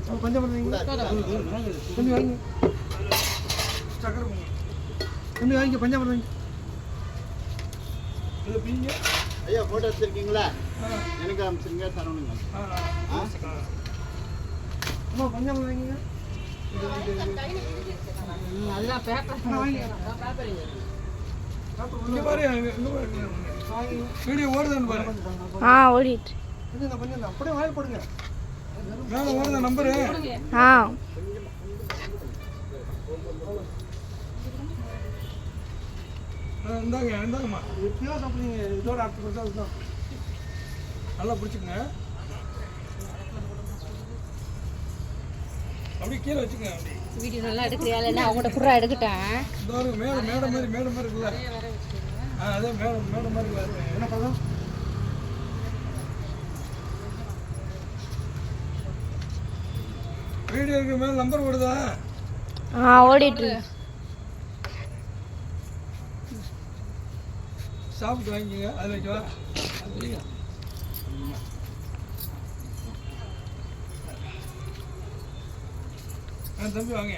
கொஞ்சம் தம்பி வாங்கி சக்கரை போங்க தம்பி வாங்கி பஞ்சாமிரம் வாங்கி இது பீங்க ஐயா போட்டோ எடுத்துருக்கீங்களா எனக்கு அனுப்பிச்சிருங்க தரணுங்க அம்மா பஞ்சாமிரம் வாங்கிங்க நல்லா பேப்பர் இங்க பாரு வீடியோ ஓடுதான்னு பாரு ஓடிட்டு கொஞ்சம் அப்படியே வாயில் போடுங்க மேலே ஓடுத நம்பரு இந்தாங்கம்மா எப்படியோ சாப்பிடுங்க இதோட அடுத்த கொடுத்தா அதுதான் நல்லா பிடிச்சிக்கங்க அப்படியே கீழே வச்சுக்கங்க அப்படி வீடியோ நல்லா எடுக்கிறியா இல்லைன்னா அவங்கள்ட்ட புறா எடுக்கிட்டேன் இந்த மேடை மாதிரி இருக்குல்ல அதே மேடை மாதிரி இருக்குல்ல என்ன பதம் வீடியோக்கு மேலே நம்பர் ஓடுதா ஓடிட்டு சாப்பிட்டு வாங்கிக்கோங்க அதில் வைக்கவா தம்பி வாங்க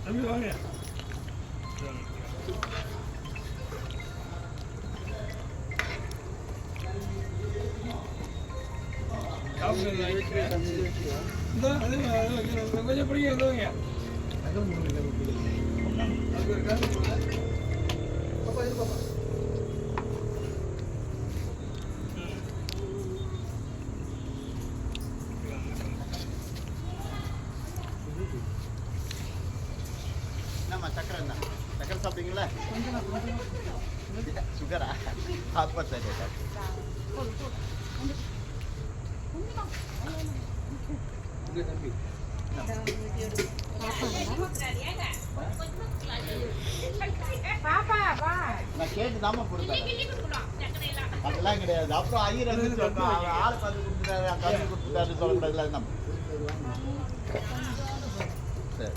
தம்பி வாங்க கொஞ்சம் பிடிங்க என்னம்மா சக்கரை என்ன சக்கரை சாப்பிட்டீங்களா சுகரா அப்போ சரி நான் கேட்டு தாம கொடுத்தேன் அதெல்லாம் கிடையாது அப்புறம் ஐயர் ஆள் பார்த்து கொடுத்துட்டாரு கருத்து கொடுத்துட்டாரு சொல்லக்கூடாதுல நம்ம சரி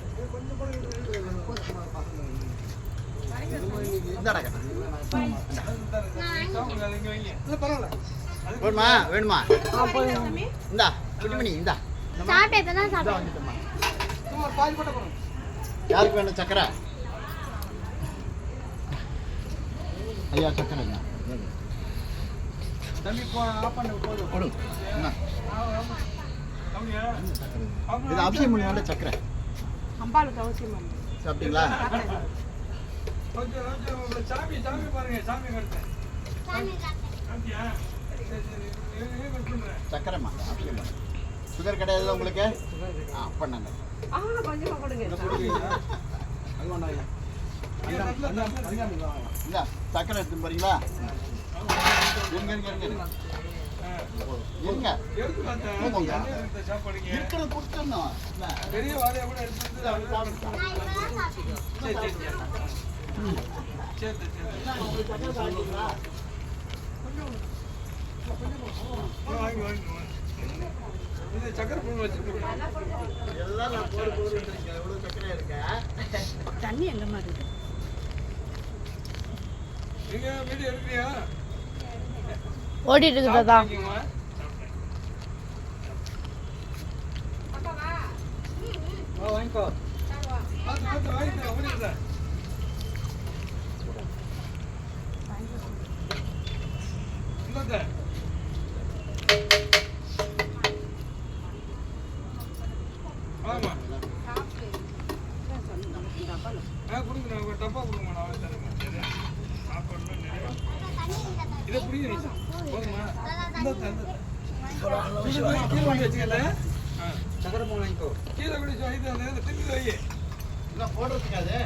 வேணுமா வேணுமா இந்தா குட்டிமணி இந்தா யாருக்கு வேணும் சக்கரை ஐயா சக்கரை என்ன தம்பி போடும் இது அவசியம் முடியாத சக்கரை சாப்பிட்டீங்களா சாமி பாருங்க சாமி சக்கரைம்மா அவசியமா சுகர் கிடையாது உங்களுக்கு பண்ணாங்க இல்ல சக்கரை எடுத்து போறீங்களா இருக்கிறது கொடுத்துடணும் பெரிய வாழையா கூட சக்கரை பொண்ணு வச்சிருக்கேன் எல்லாம் நான் போடு எவ்வளவு சக்கரை இருக்கா தண்ணி எங்க மாதிரி நீங்க வீடியோ எடுக்கிறியா ஓடிட்டு இருக்குதா வாங்கிக்கோ வாங்கிக்கோ ஓடிடுதா இல்ல ஆமா கொடுங்க டப்பா கொடுங்க நான் தரேன் சாப்பாடு இதை புரியுது போதுமா கீழே வாங்கி வச்சுக்கல சக்கரை போங்க வாங்கிக்கோ கீழே குடிச்சு வாங்கி திருப்பி வை இல்லை போடுறதுக்காது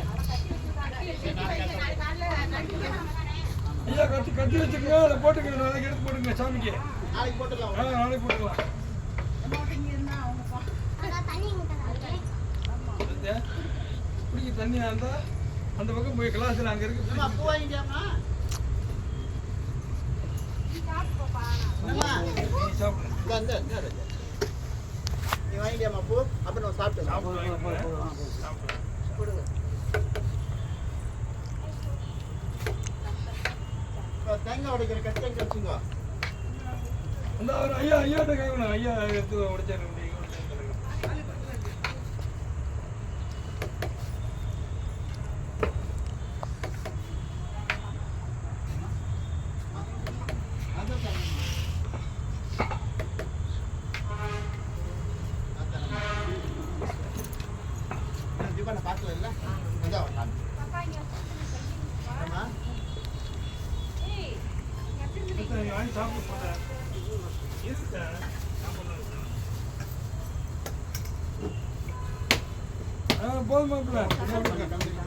ஐயா கட்டி வச்சுக்கோங்க அதை போட்டுக்கணும் நாளைக்கு எடுத்து போடுங்க சாமிக்கு நாளைக்கு போட்டுக்கலாம் நாளைக்கு போட்டுக்கலாம் குடிக்க தண்ணியா இருந்தா அந்த பக்கம் போய் கிளாஸ்ல அங்க இருக்கு பூ வாங்கிட்டியாமா நீ வாங்கிட்டியாமா பூ அப்ப நான் சாப்பிட்டேன் தேங்காய் உடைக்கிற கட்டி எங்க வச்சுங்க அந்த அவர் ஐயா ஐயாட்ட கேட்கணும் ஐயா எடுத்து உடைச்சாரு தீபாவளி பார்க்கல இல்ல மஜா வரலாம் வாங்கி சாப்பிட போட்டேன் போதும் மாப்பிள்ள